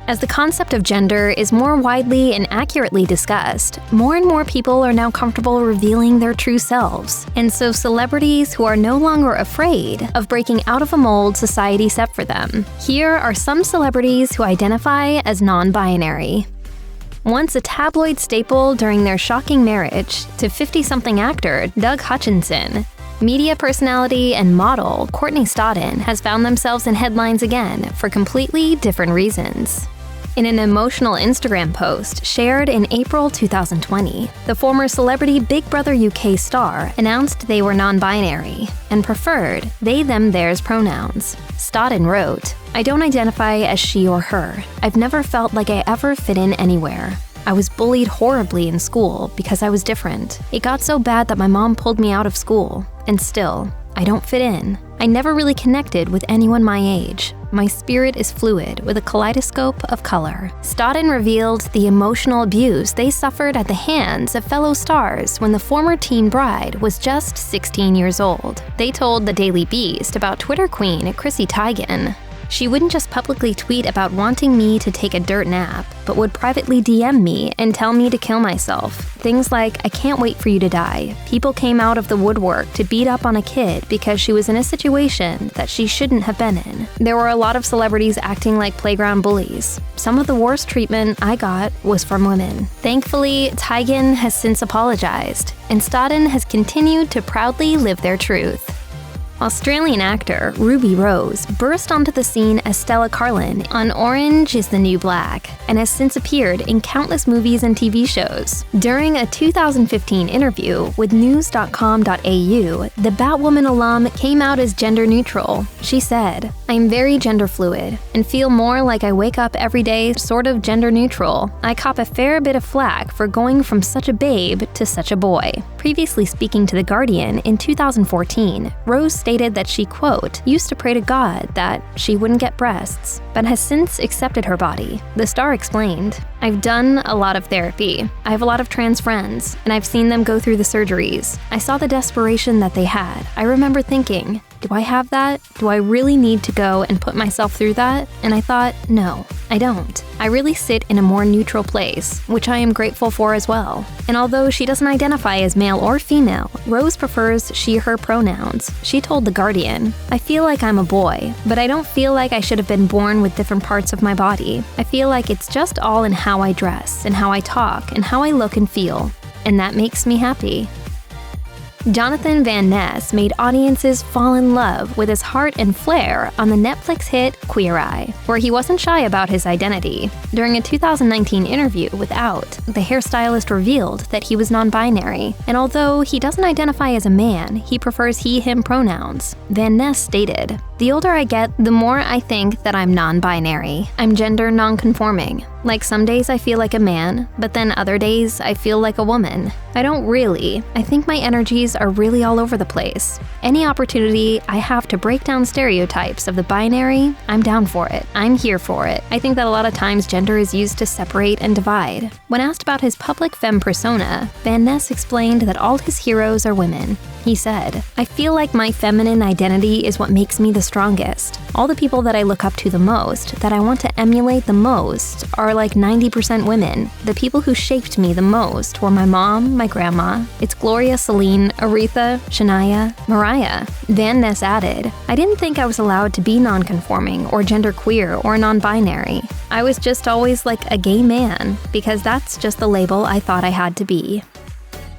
As the concept of gender is more widely and accurately discussed, more and more people are now comfortable revealing their true selves. And so celebrities who are no longer afraid of breaking out of a mold society set for them. Here are some celebrities who identify as non-binary. Once a tabloid staple during their shocking marriage to 50-something actor Doug Hutchinson, media personality and model Courtney Stodden has found themselves in headlines again for completely different reasons. In an emotional Instagram post shared in April 2020, the former celebrity Big Brother UK star announced they were non-binary and preferred they/them/theirs pronouns. Stodden wrote, "I don't identify as she or her. I've never felt like I ever fit in anywhere. I was bullied horribly in school because I was different. It got so bad that my mom pulled me out of school. And still, I don't fit in. I never really connected with anyone my age. My spirit is fluid with a kaleidoscope of color." Stodden revealed the emotional abuse they suffered at the hands of fellow stars when the former teen bride was just 16 years old. They told the Daily Beast about Twitter queen Chrissy Teigen. "She wouldn't just publicly tweet about wanting me to take a dirt nap, but would privately DM me and tell me to kill myself. Things like, 'I can't wait for you to die.' People came out of the woodwork to beat up on a kid because she was in a situation that she shouldn't have been in. There were a lot of celebrities acting like playground bullies. Some of the worst treatment I got was from women." Thankfully, Teigen has since apologized, and Stodden has continued to proudly live their truth. Australian actor Ruby Rose burst onto the scene as Stella Carlin on Orange is the New Black and has since appeared in countless movies and TV shows. During a 2015 interview with news.com.au, the Batwoman alum came out as gender neutral. She said, "I'm very gender fluid and feel more like I wake up every day sort of gender neutral. I cop a fair bit of flack for going from such a babe to such a boy." Previously speaking to The Guardian in 2014, Rose stated that she, quote, "used to pray to God that she wouldn't get breasts, but has since accepted her body." The star explained, "I've done a lot of therapy. I have a lot of trans friends, and I've seen them go through the surgeries. I saw the desperation that they had. I remember thinking, do I have that? Do I really need to go and put myself through that? And I thought, no, I don't. I really sit in a more neutral place, which I am grateful for as well." And although she doesn't identify as male or female, Rose prefers she/her pronouns. She told The Guardian, "I feel like I'm a boy, but I don't feel like I should have been born with different parts of my body. I feel like it's just all in how I dress and how I talk and how I look and feel, and that makes me happy." Jonathan Van Ness made audiences fall in love with his heart and flair on the Netflix hit Queer Eye, where he wasn't shy about his identity. During a 2019 interview with Out, the hairstylist revealed that he was non-binary, and although he doesn't identify as a man, he prefers he/him pronouns. Van Ness stated, "The older I get, the more I think that I'm non-binary. I'm gender non-conforming. Like some days I feel like a man, but then other days I feel like a woman. I don't really. I think my energies are really all over the place. Any opportunity I have to break down stereotypes of the binary, I'm down for it. I'm here for it. I think that a lot of times gender is used to separate and divide." When asked about his public femme persona, Van Ness explained that all his heroes are women. He said, "I feel like my feminine identity is what makes me the strongest. All the people that I look up to the most, that I want to emulate the most, are like 90% women. The people who shaped me the most were my mom, my grandma. It's Gloria, Celine, Aretha, Shania, Mariah." Van Ness added, "I didn't think I was allowed to be non-conforming or genderqueer or non-binary. I was just always like a gay man, because that's just the label I thought I had to be."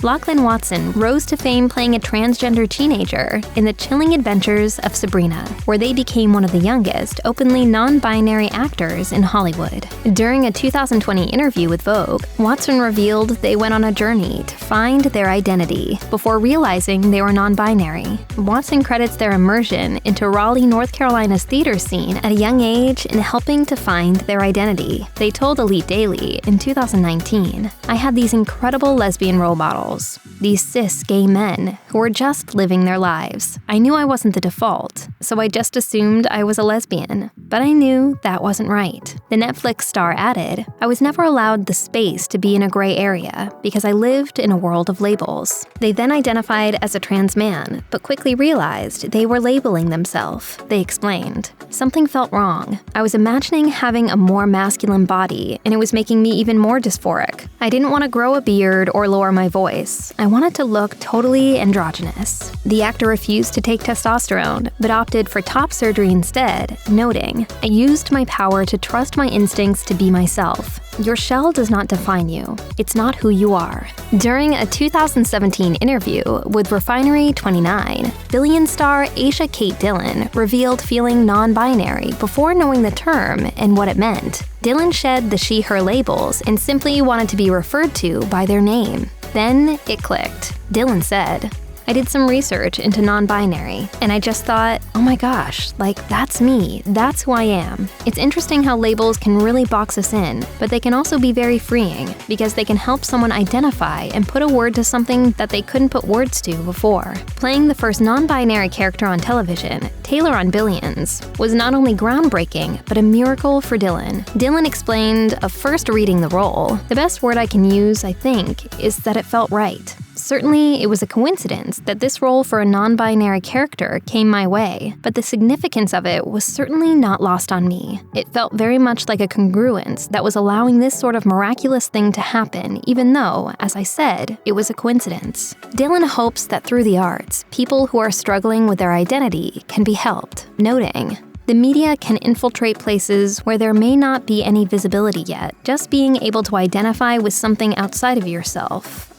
Lachlan Watson rose to fame playing a transgender teenager in The Chilling Adventures of Sabrina, where they became one of the youngest openly non-binary actors in Hollywood. During a 2020 interview with Vogue, Watson revealed they went on a journey to find their identity before realizing they were non-binary. Watson credits their immersion into Raleigh, North Carolina's theater scene at a young age in helping to find their identity. They told Elite Daily in 2019, "I had these incredible lesbian role models. girls, these cis gay men who were just living their lives. I knew I wasn't the default, so I just assumed I was a lesbian, but I knew that wasn't right. The Netflix star added, I was never allowed the space to be in a gray area because I lived in a world of labels. They then identified as a trans man, but quickly realized they were labeling themselves. They explained, something felt wrong. I was imagining having a more masculine body, and it was making me even more dysphoric. I didn't want to grow a beard or lower my voice. I wanted to look totally androgynous. The actor refused to take testosterone, but opted for top surgery instead, noting, I used my power to trust my instincts to be myself. Your shell does not define you. It's not who you are. During a 2017 interview with Refinery29, Billion star Aisha Kate Dillon revealed feeling non-binary before knowing the term and what it meant. Dillon shed the she-her labels and simply wanted to be referred to by their name. Then it clicked. Dillon said, I did some research into non-binary, and I just thought, oh my gosh, that's me, that's who I am. It's interesting how labels can really box us in, but they can also be very freeing, because they can help someone identify and put a word to something that they couldn't put words to before. Playing the first non-binary character on television, Taylor on Billions, was not only groundbreaking, but a miracle for Dillon. Dillon explained of first reading the role, the best word I can use, I think, is that it felt right. Certainly, it was a coincidence that this role for a non-binary character came my way, but the significance of it was certainly not lost on me. It felt very much like a congruence that was allowing this sort of miraculous thing to happen, even though, as I said, it was a coincidence. Dillon hopes that through the arts, people who are struggling with their identity can be helped, noting, the media can infiltrate places where there may not be any visibility yet. Just being able to identify with something outside of yourself,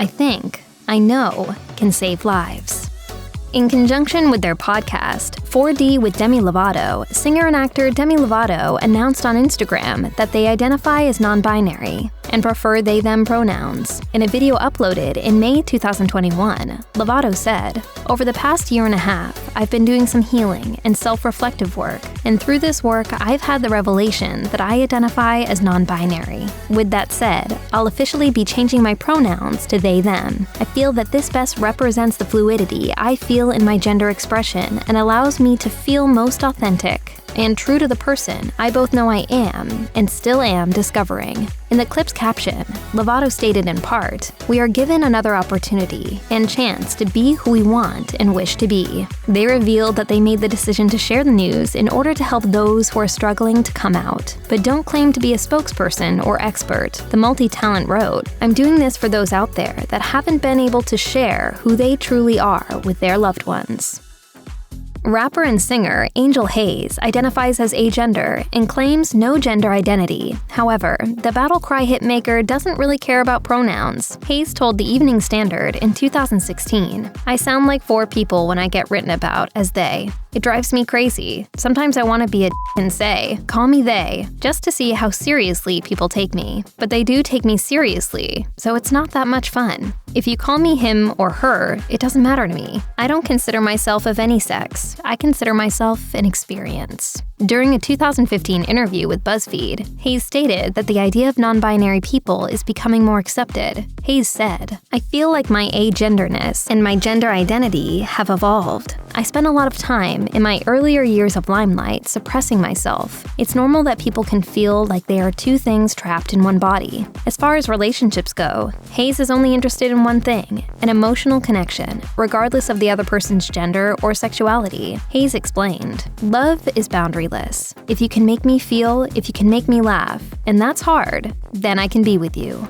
I know, can save lives. In conjunction with their podcast, 4D with Demi Lovato, singer and actor Demi Lovato announced on Instagram that they identify as non-binary and prefer they/them pronouns. In a video uploaded in May 2021, Lovato said, over the past year and a half, I've been doing some healing and self-reflective work, and through this work, I've had the revelation that I identify as non-binary. With that said, I'll officially be changing my pronouns to they/them. I feel that this best represents the fluidity I feel in my gender expression and allows me to feel most authentic and true to the person I both know I am and still am discovering. In the clip's caption, Lovato stated in part, we are given another opportunity and chance to be who we want and wish to be. They revealed that they made the decision to share the news in order to help those who are struggling to come out, but don't claim to be a spokesperson or expert. The multi-talent wrote, I'm doing this for those out there that haven't been able to share who they truly are with their loved ones. Rapper and singer Angel Haze identifies as agender and claims no gender identity. However, the battle cry hitmaker doesn't really care about pronouns. Haze told the Evening Standard in 2016, I sound like 4 people when I get written about as they. It drives me crazy. Sometimes I want to be a and say, call me they, just to see how seriously people take me. But they do take me seriously, so it's not that much fun. If you call me him or her, it doesn't matter to me. I don't consider myself of any sex. I consider myself an experience. During a 2015 interview with BuzzFeed, Haze stated that the idea of non-binary people is becoming more accepted. Haze said, I feel like my agenderness and my gender identity have evolved. I spent a lot of time in my earlier years of limelight suppressing myself. It's normal that people can feel like they are 2 things trapped in one body. As far as relationships go, Haze is only interested in one thing, an emotional connection, regardless of the other person's gender or sexuality. Haze explained, love is boundaryless. If you can make me feel, if you can make me laugh, and that's hard, then I can be with you.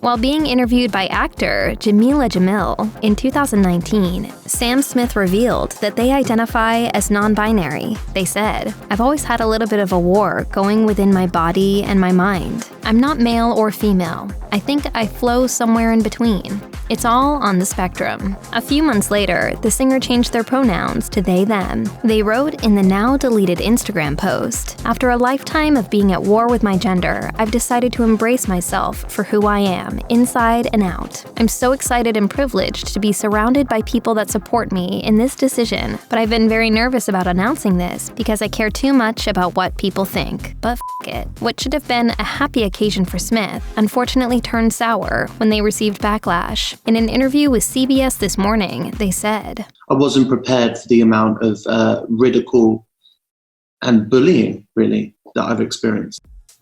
While being interviewed by actor Jameela Jamil in 2019, Sam Smith revealed that they identify as non-binary. They said, I've always had a little bit of a war going within my body and my mind. I'm not male or female. I think I flow somewhere in between. It's all on the spectrum. A few months later, the singer changed their pronouns to they/them. They wrote in the now-deleted Instagram post, after a lifetime of being at war with my gender, I've decided to embrace myself for who I am, inside and out. I'm so excited and privileged to be surrounded by people that support me in this decision, but I've been very nervous about announcing this because I care too much about what people think. But it. What should have been a happy occasion for Smith, unfortunately turned sour when they received backlash. age. In an interview with CBS This Morning, they said, I wasn't prepared for the amount of ridicule and bullying, really, that I've experienced.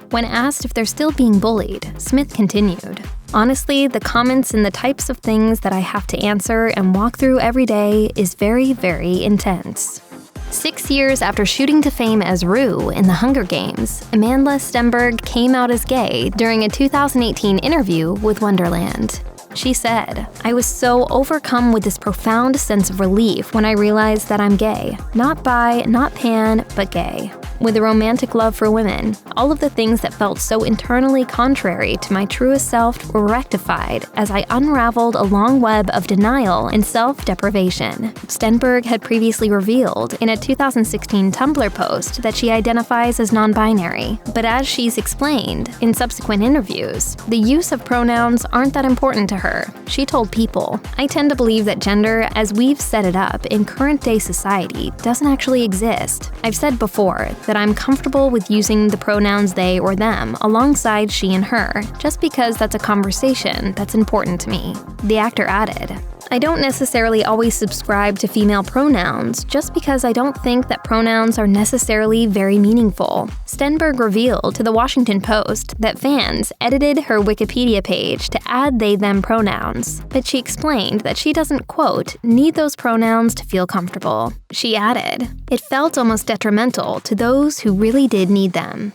When asked if they're still being bullied, Smith continued, honestly, the comments and the types of things that I have to answer and walk through every day is very, very intense. 6 years after shooting to fame as Rue in The Hunger Games, Amandla Stenberg came out as gay during a 2018 interview with Wonderland. She said, I was so overcome with this profound sense of relief when I realized that I'm gay. Not bi, not pan, but gay. With a romantic love for women, all of the things that felt so internally contrary to my truest self were rectified as I unraveled a long web of denial and self-deprivation. Stenberg had previously revealed in a 2016 Tumblr post that she identifies as non-binary, but as she's explained in subsequent interviews, the use of pronouns aren't that important to her. She told People, I tend to believe that gender, as we've set it up in current-day society, doesn't actually exist. I've said before that I'm comfortable with using the pronouns they or them alongside she and her, just because that's a conversation that's important to me. The actor added, I don't necessarily always subscribe to female pronouns just because I don't think that pronouns are necessarily very meaningful. Stenberg revealed to the Washington Post that fans edited her Wikipedia page to add they/them pronouns, but she explained that she doesn't, quote, need those pronouns to feel comfortable. She added, it felt almost detrimental to those who really did need them.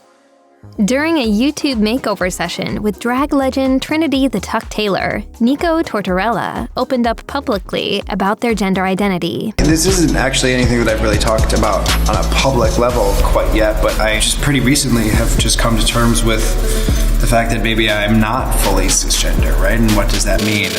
During a YouTube makeover session with drag legend Trinity the Tuck Taylor, Nico Tortorella opened up publicly about their gender identity. This isn't actually anything that I've really talked about on a public level quite yet, but I just pretty recently have just come to terms with the fact that maybe I'm not fully cisgender, right? And what does that mean?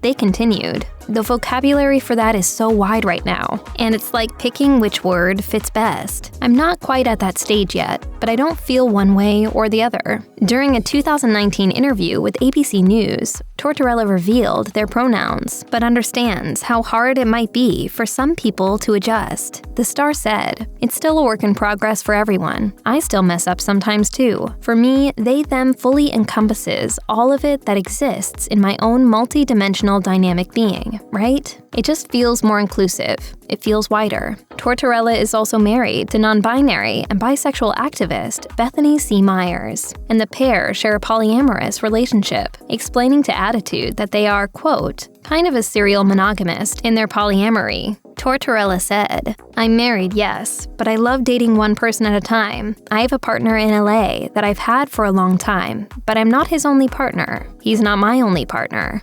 They continued, the vocabulary for that is so wide right now, and it's like picking which word fits best. I'm not quite at that stage yet, but I don't feel one way or the other. During a 2019 interview with ABC News, Tortorella revealed their pronouns, but understands how hard it might be for some people to adjust. The star said, it's still a work in progress for everyone. I still mess up sometimes too. For me, they/them fully encompasses all of it that exists in my own multi-dimensional dynamic being, right? It just feels more inclusive. It feels wider. Tortorella is also married to non-binary and bisexual activist Bethany C. Myers, and the pair share a polyamorous relationship, explaining to Attitude that they are, quote, kind of a serial monogamist in their polyamory. Tortorella said, I'm married, yes, but I love dating one person at a time. I have a partner in LA that I've had for a long time, but I'm not his only partner. He's not my only partner.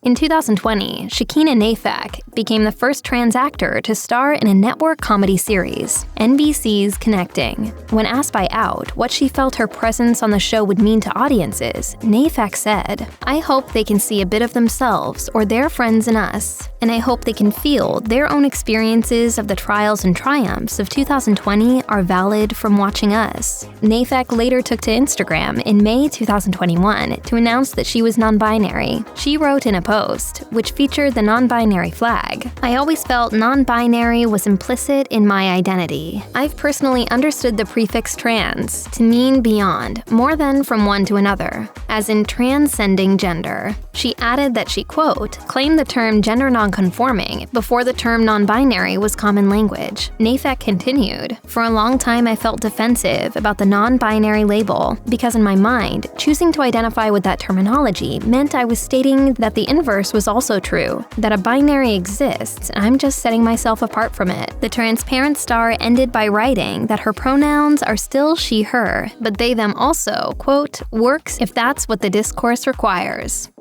In 2020, Shakina Nayfack became the first trans actor to star in a network comedy series, NBC's Connecting. When asked by Out what she felt her presence on the show would mean to audiences, Nayfack said, I hope they can see a bit of themselves or their friends in us, and I hope they can feel their own experiences of the trials and triumphs of 2020 are valid from watching us. Nayfack later took to Instagram in May 2021 to announce that she was non-binary. She wrote in a post, which featured the non-binary flag. I always felt non-binary was implicit in my identity. I've personally understood the prefix trans to mean beyond, more than from one to another, as in transcending gender. She added that she, quote, claimed the term gender non-conforming before the term non-binary was common language. Nayfack continued, for a long time I felt defensive about the non-binary label because in my mind, choosing to identify with that terminology meant I was stating that the inverse was also true, that a binary exists, and I'm just setting myself apart from it. The transparent star ended by writing that her pronouns are still she, her, but they, them also, quote, works if that's what the discourse requires.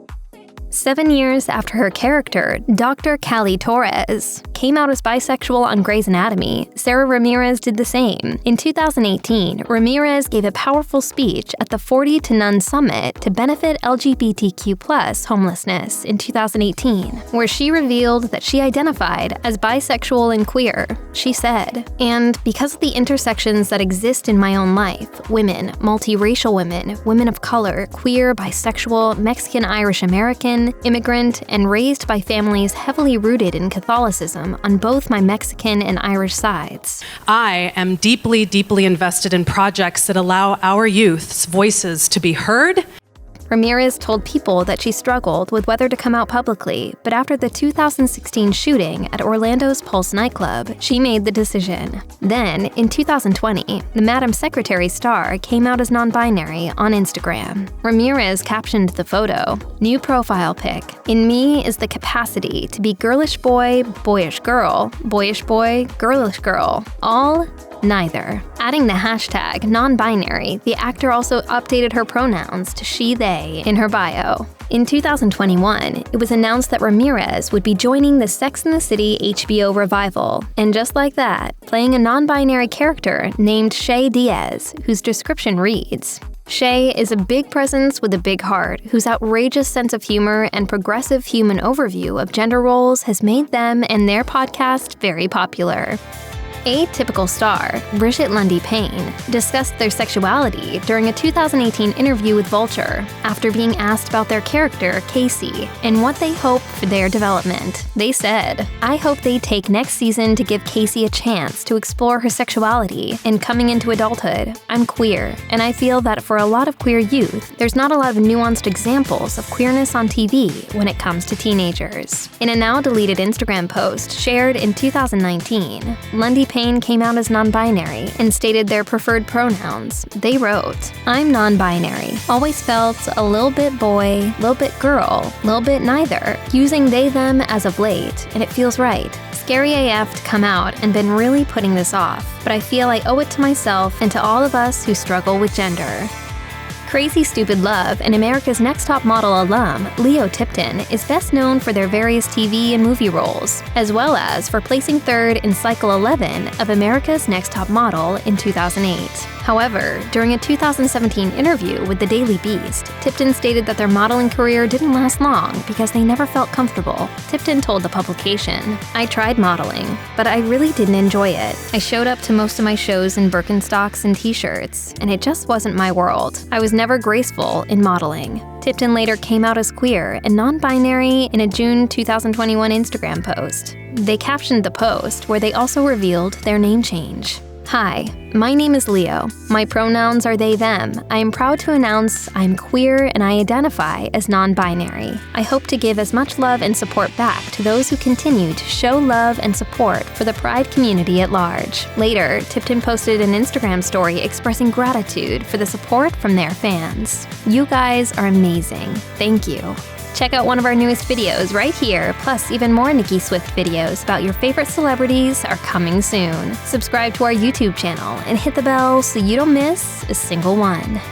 7 years after her character, Dr. Callie Torres, came out as bisexual on Grey's Anatomy, Sara Ramirez did the same. In 2018, Ramirez gave a powerful speech at the 40 to None Summit to benefit LGBTQ+ homelessness in 2018, where she revealed that she identified as bisexual and queer. She said, and because of the intersections that exist in my own life, women, multiracial women, women of color, queer, bisexual, Mexican, Irish American, immigrant, and raised by families heavily rooted in Catholicism on both my Mexican and Irish sides. I am deeply, deeply invested in projects that allow our youth's voices to be heard. Ramirez told People that she struggled with whether to come out publicly, but after the 2016 shooting at Orlando's Pulse nightclub, she made the decision. Then, in 2020, the Madam Secretary star came out as non-binary on Instagram. Ramirez captioned the photo, "New profile pic. In me is the capacity to be girlish boy, boyish girl, boyish boy, girlish girl. All neither." Adding the hashtag non-binary, the actor also updated her pronouns to she, they in her bio. In 2021, it was announced that Ramirez would be joining the Sex and the City HBO revival, and just like that, playing a non-binary character named Shay Diaz, whose description reads, "Shay is a big presence with a big heart, whose outrageous sense of humor and progressive human overview of gender roles has made them and their podcast very popular." Atypical star, Brigette Lundy-Paine, discussed their sexuality during a 2018 interview with Vulture after being asked about their character, Casey, and what they hope for their development. They said, "I hope they take next season to give Casey a chance to explore her sexuality and coming into adulthood. I'm queer, and I feel that for a lot of queer youth, there's not a lot of nuanced examples of queerness on TV when it comes to teenagers." In a now-deleted Instagram post shared in 2019, Lundy-Paine came out as non-binary and stated their preferred pronouns. They wrote, "I'm non-binary. Always felt a little bit boy, little bit girl, little bit neither. Using they, them as of late, and it feels right. Scary AF to come out and been really putting this off, but I feel I owe it to myself and to all of us who struggle with gender." Crazy Stupid Love and America's Next Top Model alum, Lio Tipton, is best known for their various TV and movie roles, as well as for placing third in Cycle 11 of America's Next Top Model in 2008. However, during a 2017 interview with The Daily Beast, Tipton stated that their modeling career didn't last long because they never felt comfortable. Tipton told the publication, "I tried modeling, but I really didn't enjoy it. I showed up to most of my shows in Birkenstocks and t-shirts, and it just wasn't my world. I was never graceful in modeling." Tipton later came out as queer and non-binary in a June 2021 Instagram post. They captioned the post, where they also revealed their name change. "Hi, my name is Lio. My pronouns are they, them. I am proud to announce I'm queer and I identify as non-binary. I hope to give as much love and support back to those who continue to show love and support for the Pride community at large." Later, Tipton posted an Instagram story expressing gratitude for the support from their fans. "You guys are amazing. Thank you." Check out one of our newest videos right here, plus even more Nicki Swift videos about your favorite celebrities are coming soon. Subscribe to our YouTube channel and hit the bell so you don't miss a single one.